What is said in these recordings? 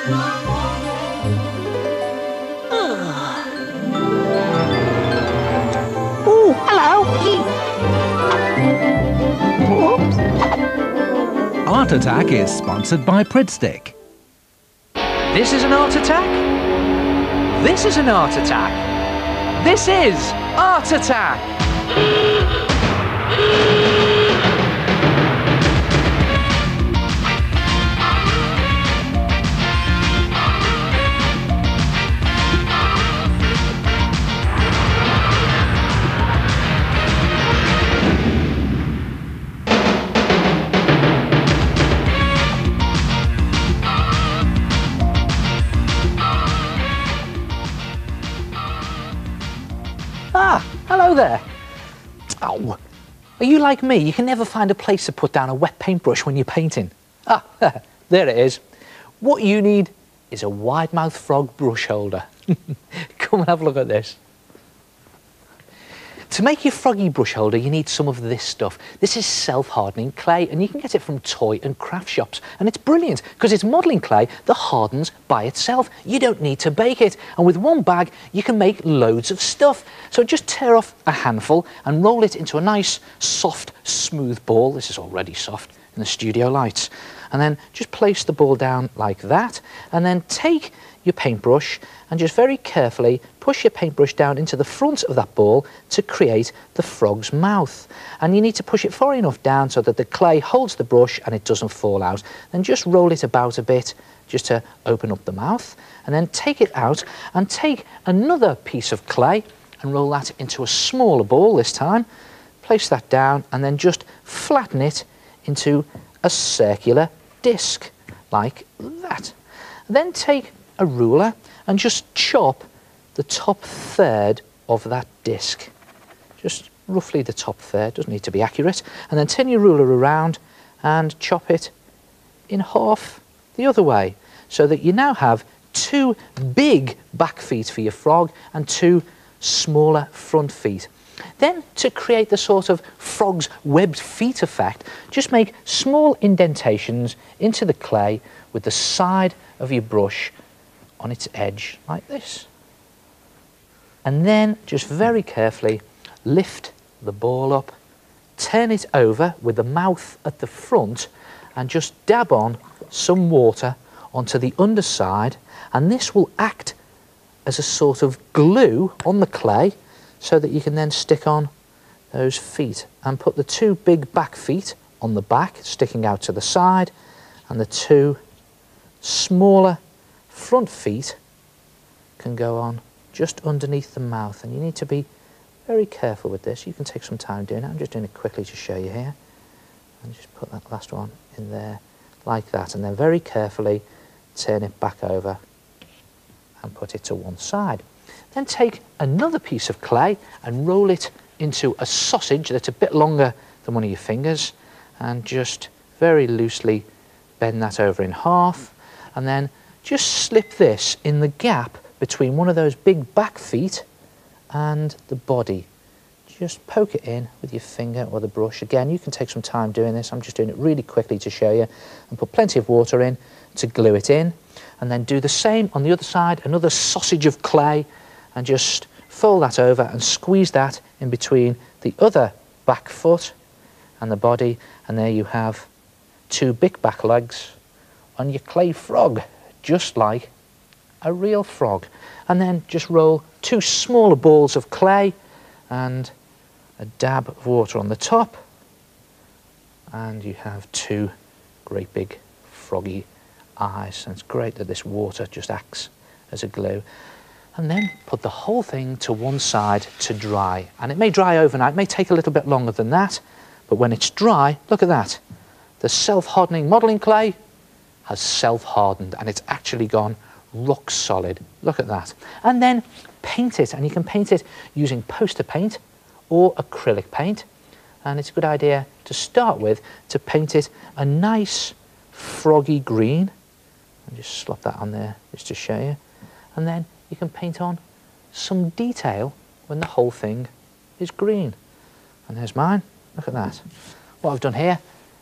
Oh, hello. Whoops. Art Attack is sponsored by Pridstick. This is an art attack. This is an art attack. This is Art Attack. Ah, hello there. Oh, are you like me? You can never find a place to put down a wet paintbrush when you're painting. Ah, there it is. What you need is a wide-mouthed frog brush holder. Come and have a look at this. To make your froggy brush holder, you need some of this stuff. This is self-hardening clay, and you can get it from toy and craft shops. And it's brilliant, because it's modelling clay that hardens by itself. You don't need to bake it. And with one bag, you can make loads of stuff. So just tear off a handful and roll it into a nice, soft, smooth ball. This is already soft in the studio lights. And then just place the ball down like that, and then take your paintbrush and just very carefully push your paintbrush down into the front of that ball to create the frog's mouth. And you need to push it far enough down so that the clay holds the brush and it doesn't fall out. Then just roll it about a bit just to open up the mouth, and then take it out and take another piece of clay and roll that into a smaller ball this time. Place that down and then just flatten it into a circular disc like that. Then take a ruler and just chop the top third of that disc. Just roughly the top third, doesn't need to be accurate. And then turn your ruler around and chop it in half the other way, so that you now have two big back feet for your frog and two smaller front feet. Then, to create the sort of frog's webbed feet effect, just make small indentations into the clay with the side of your brush on its edge, like this. And then, just very carefully, lift the ball up, turn it over with the mouth at the front, and just dab on some water onto the underside, and this will act as a sort of glue on the clay, so that you can then stick on those feet and put the two big back feet on the back, sticking out to the side, and the two smaller front feet can go on just underneath the mouth. And you need to be very careful with this. You can take some time doing it. I'm just doing it quickly to show you here. And just put that last one in there like that, and then very carefully turn it back over and put it to one side. Then take another piece of clay and roll it into a sausage that's a bit longer than one of your fingers, and just very loosely bend that over in half, and then just slip this in the gap between one of those big back feet and the body. Just poke it in with your finger or the brush. Again, you can take some time doing this. I'm just doing it really quickly to show you, and put plenty of water in to glue it in, and then do the same on the other side, another sausage of clay, and just fold that over and squeeze that in between the other back foot and the body, and there you have two big back legs on your clay frog, just like a real frog. And then just roll two smaller balls of clay and a dab of water on the top, and you have two great big froggy eyes. And it's great that this water just acts as a glue. And then put the whole thing to one side to dry. And it may dry overnight, it may take a little bit longer than that, but when it's dry, look at that. The self-hardening modelling clay has self-hardened, and it's actually gone rock solid. Look at that. And then paint it, and you can paint it using poster paint or acrylic paint. And it's a good idea to start with to paint it a nice froggy green. And just slop that on there just to show you. And then you can paint on some detail when the whole thing is green. And there's mine. Look at that. What I've done here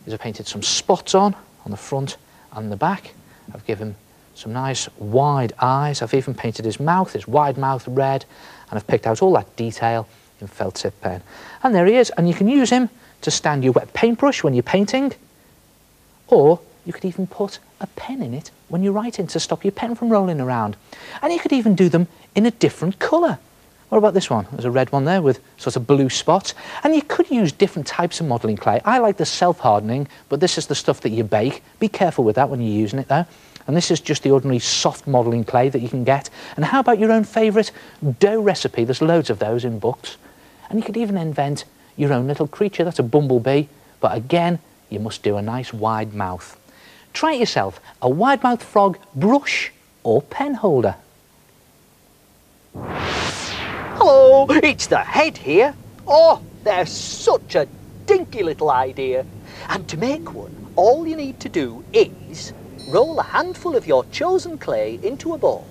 is I've painted some spots on the front and the back. I've given Some nice wide eyes. I've even painted his mouth, his wide mouth red, and I've picked out all that detail in felt tip pen. And there he is, and you can use him to stand your wet paintbrush when you're painting, or you could even put a pen in it when you're writing to stop your pen from rolling around. And you could even do them in a different colour. What about this one? There's a red one there with sort of blue spots. And you could use different types of modelling clay. I like the self-hardening, but this is the stuff that you bake. Be careful with that when you're using it though. And this is just the ordinary soft modelling clay that you can get. And how about your own favourite dough recipe? There's loads of those in books. And you could even invent your own little creature. That's a bumblebee. But again, you must do a nice wide mouth. Try it yourself, a wide mouth frog brush or pen holder. Hello, it's the head here. Oh, there's such a dinky little idea. And to make one, all you need to do is roll a handful of your chosen clay into a bowl.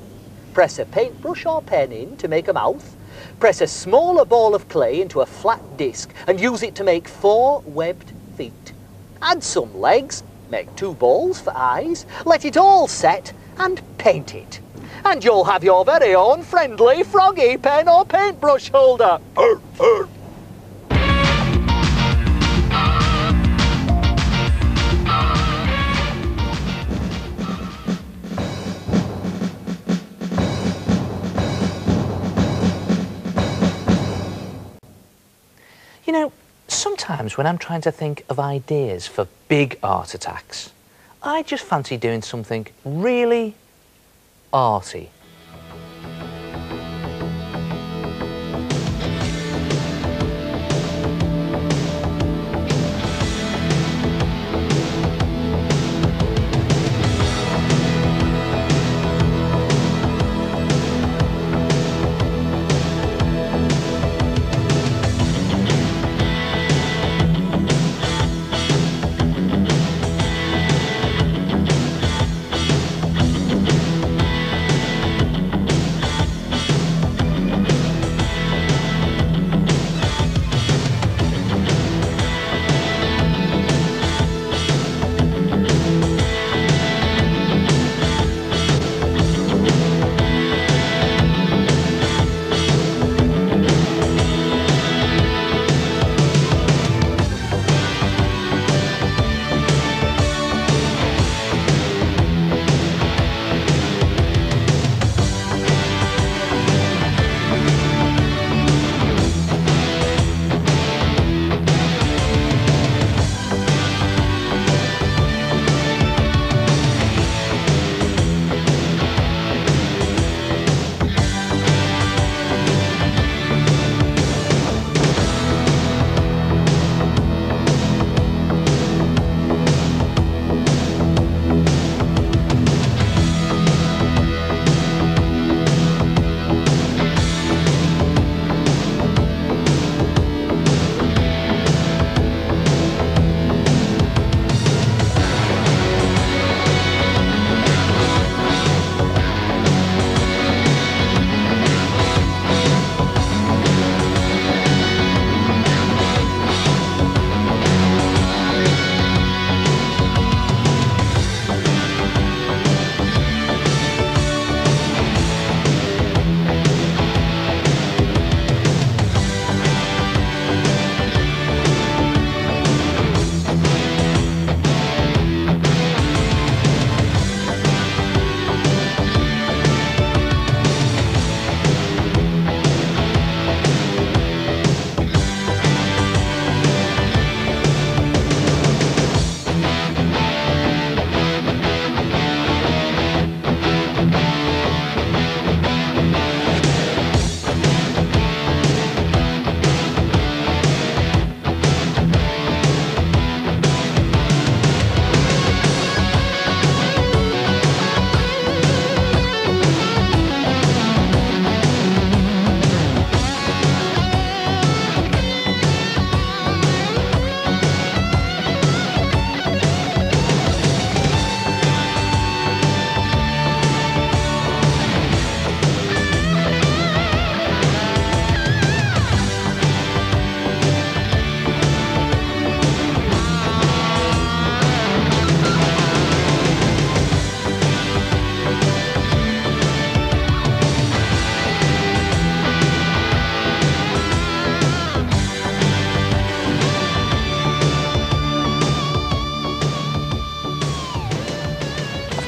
Press a paintbrush or pen in to make a mouth. Press a smaller ball of clay into a flat disc and use it to make 4 webbed feet. Add some legs, make 2 balls for eyes, let it all set and paint it. And you'll have your very own friendly froggy pen or paintbrush holder. Arr, arr. You know, sometimes when I'm trying to think of ideas for big art attacks, I just fancy doing something really arty.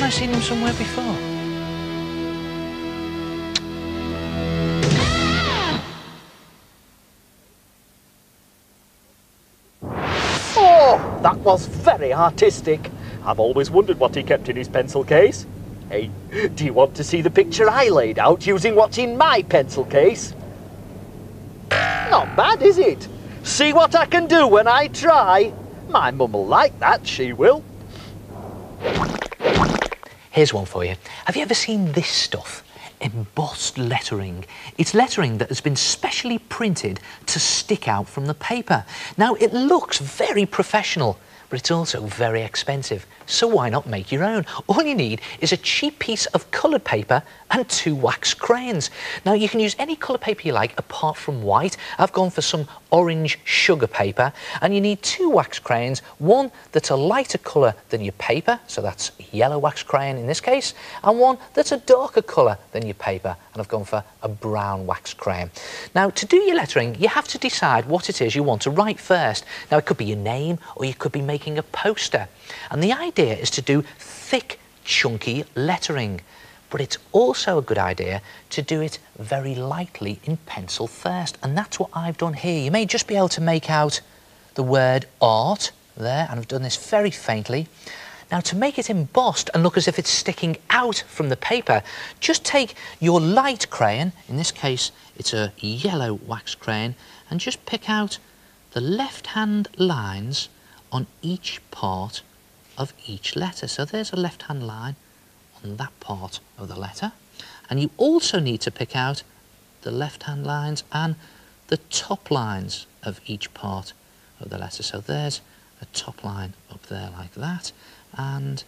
I seen him somewhere before? Oh, that was very artistic. I've always wondered what he kept in his pencil case. Hey, do you want to see the picture I laid out using what's in my pencil case? Not bad, is it? See what I can do when I try. My mum will like that, she will. Here's one for you. Have you ever seen this stuff? Embossed lettering. It's lettering that has been specially printed to stick out from the paper. Now, it looks very professional, but it's also very expensive. So why not make your own? All you need is a cheap piece of coloured paper and 2 wax crayons. Now, you can use any colour paper you like apart from white. I've gone for some orange sugar paper, and you need 2 wax crayons, one that's a lighter colour than your paper, so that's yellow wax crayon in this case, and one that's a darker colour than your paper, and I've gone for a brown wax crayon. Now, to do your lettering, you have to decide what it is you want to write first. Now, it could be your name, or you could be making a poster, and the idea is to do thick, chunky lettering. But it's also a good idea to do it very lightly in pencil first, and that's what I've done here. You may just be able to make out the word art there, and I've done this very faintly. Now, to make it embossed and look as if it's sticking out from the paper, just take your light crayon, in this case it's a yellow wax crayon, and just pick out the left-hand lines on each part of each letter. So there's a left-hand line on that part of the letter, and you also need to pick out the left-hand lines and the top lines of each part of the letter. So there's a top line up there like that, and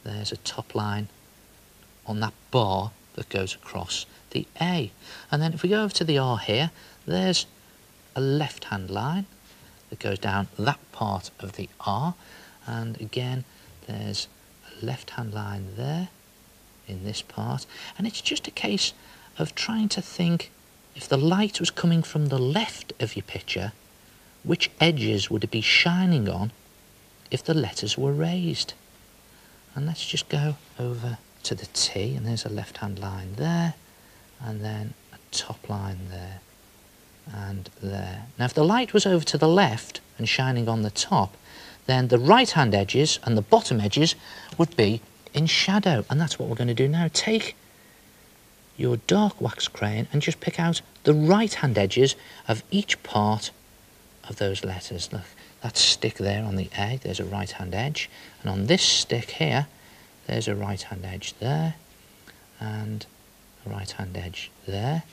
there's a top line on that bar that goes across the A. And then if we go over to the R here, there's a left-hand line that goes down that part of the R, and again there's a left-hand line there in this part, and it's just a case of trying to think, if the light was coming from the left of your picture, which edges would it be shining on if the letters were raised? And let's just go over to the T, and there's a left-hand line there, and then a top line there and there. Now, if the light was over to the left and shining on the top, then the right-hand edges and the bottom edges would be in shadow, and that's what we're going to do now. Take your dark wax crayon and just pick out the right-hand edges of each part of those letters. Look, that stick there on the A, there's a right-hand edge, and on this stick here, there's a right-hand edge there, and a right-hand edge there,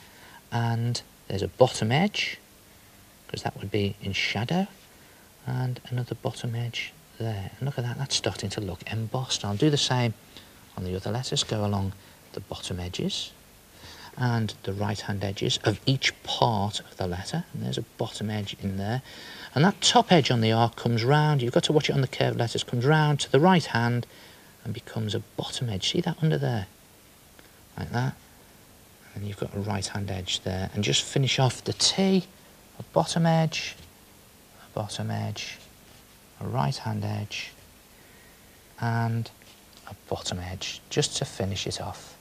and there's a bottom edge, because that would be in shadow, and another bottom edge there. And look at that, that's starting to look embossed. I'll do the same on the other letters. Go along the bottom edges and the right-hand edges of each part of the letter, and there's a bottom edge in there, and that top edge on the R comes round. You've got to watch it on the curved letters, comes round to the right hand and becomes a bottom edge. See that under there, like that, and you've got a right-hand edge there. And just finish off the T, a bottom edge, a bottom edge, a right-hand edge, and a bottom edge, just to finish it off.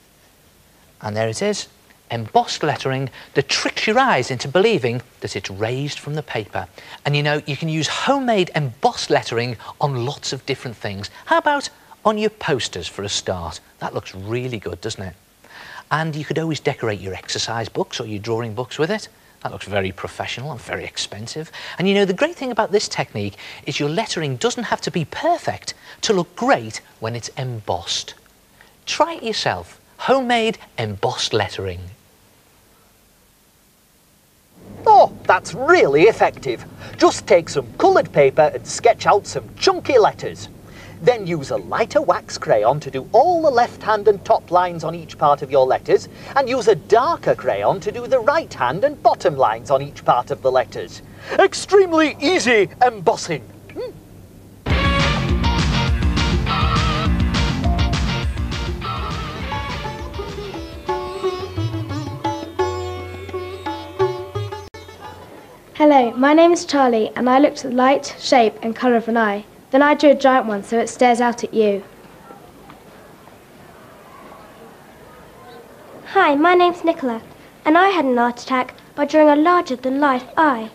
And there it is, embossed lettering that tricks your eyes into believing that it's raised from the paper. And you know, you can use homemade embossed lettering on lots of different things. How about on your posters for a start? That looks really good, doesn't it? And you could always decorate your exercise books or your drawing books with it. That looks very professional and very expensive. And you know, the great thing about this technique is your lettering doesn't have to be perfect to look great when it's embossed. Try it yourself. Homemade embossed lettering. Oh, that's really effective. Just take some coloured paper and sketch out some chunky letters. Then use a lighter wax crayon to do all the left hand and top lines on each part of your letters, and use a darker crayon to do the right hand and bottom lines on each part of the letters. Extremely easy embossing. Hello, my name is Charlie, and I looked at the light, shape and colour of an eye. Then I drew a giant one so it stares out at you. Hi, my name's Nicola, and I had an art attack by drawing a larger-than-life eye.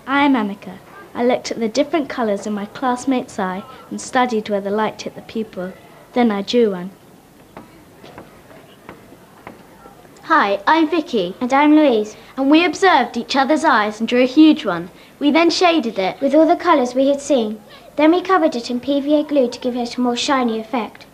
I'm Amika. I looked at the different colours in my classmate's eye and studied where the light hit the pupil. Then I drew one. Hi, I'm Vicky. And I'm Louise. And we observed each other's eyes and drew a huge one. We then shaded it With all the colours we had seen. Then we covered it in PVA glue to give it a more shiny effect.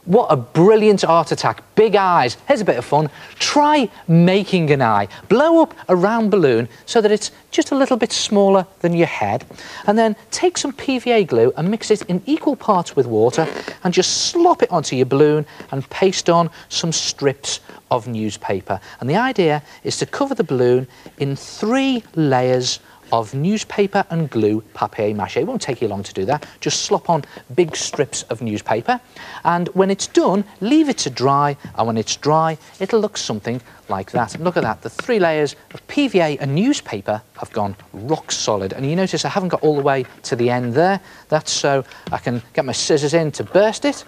What a brilliant art attack. Big eyes. Here's a bit of fun. Try making an eye. Blow up a round balloon so that it's just a little bit smaller than your head. And then take some PVA glue and mix it in equal parts with water and just slop it onto your balloon and paste on some strips of newspaper. And the idea is to cover the balloon in 3 layers of newspaper and glue papier-mâché. It won't take you long to do that. Just slop on big strips of newspaper, and when it's done, leave it to dry, and when it's dry, it'll look something like that. And look at that, the 3 layers of PVA and newspaper have gone rock solid, and you notice I haven't got all the way to the end there. That's so I can get my scissors in to burst it.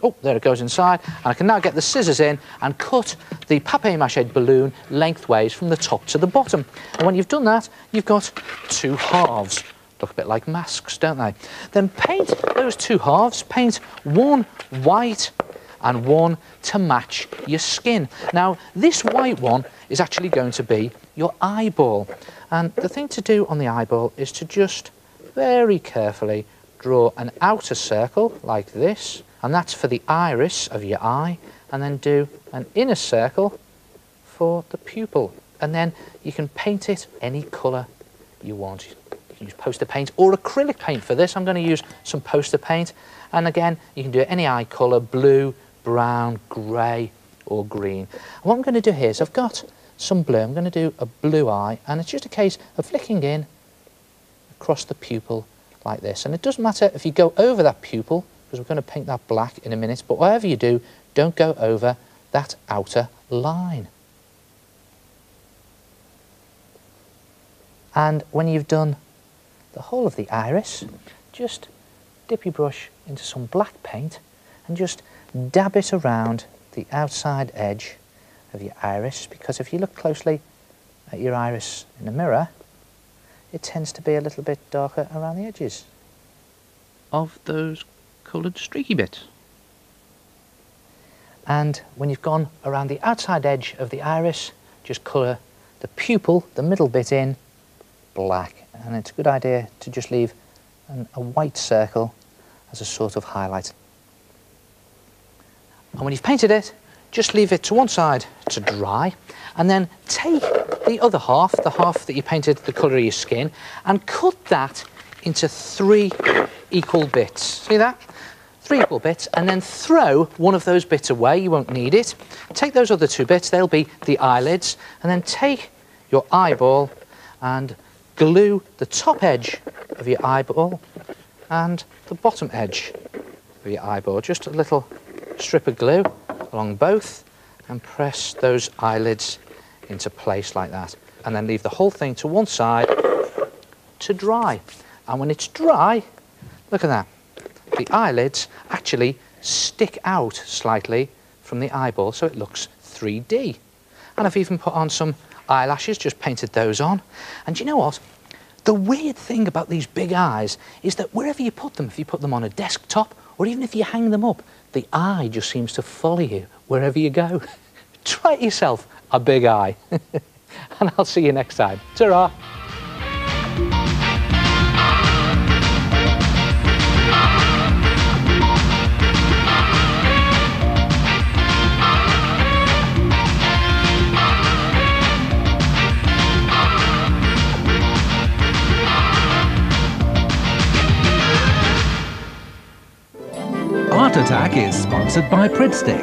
Oh, there it goes inside. And I can now get the scissors in and cut the papier-mâché balloon lengthways from the top to the bottom. And when you've done that, you've got 2 halves. Look a bit like masks, don't they? Then paint those 2 halves. Paint one white and one to match your skin. Now, this white one is actually going to be your eyeball. And the thing to do on the eyeball is to just very carefully draw an outer circle like this. And that's for the iris of your eye, and then do an inner circle for the pupil. And then you can paint it any colour you want. You can use poster paint or acrylic paint for this. I'm going to use some poster paint. And again, you can do it any eye colour, blue, brown, grey or green. And what I'm going to do here is I've got some blue. I'm going to do a blue eye, and it's just a case of flicking in across the pupil like this. And it doesn't matter if you go over that pupil, because we're going to paint that black in a minute, but whatever you do, don't go over that outer line. And when you've done the whole of the iris, just dip your brush into some black paint and just dab it around the outside edge of your iris, because if you look closely at your iris in a mirror, it tends to be a little bit darker around the edges of those coloured streaky bits. And when you've gone around the outside edge of the iris, just colour the pupil, the middle bit, in black. And it's a good idea to just leave a white circle as a sort of highlight. And when you've painted it, just leave it to one side to dry, and then take the other half, the half that you painted the colour of your skin, and cut that into 3 equal bits. See that? 3 equal bits, and then throw one of those bits away. You won't need it. Take those other 2 bits, they'll be the eyelids, and then take your eyeball and glue the top edge of your eyeball and the bottom edge of your eyeball. Just a little strip of glue along both, and press those eyelids into place like that. And then leave the whole thing to one side to dry. And when it's dry, look at that. The eyelids actually stick out slightly from the eyeball, so it looks 3D. And I've even put on some eyelashes, just painted those on. And you know what? The weird thing about these big eyes is that wherever you put them, if you put them on a desktop or even if you hang them up, the eye just seems to follow you wherever you go. Try it yourself, a big eye. And I'll see you next time. Ta-ra! Art Attack is sponsored by Pridstick.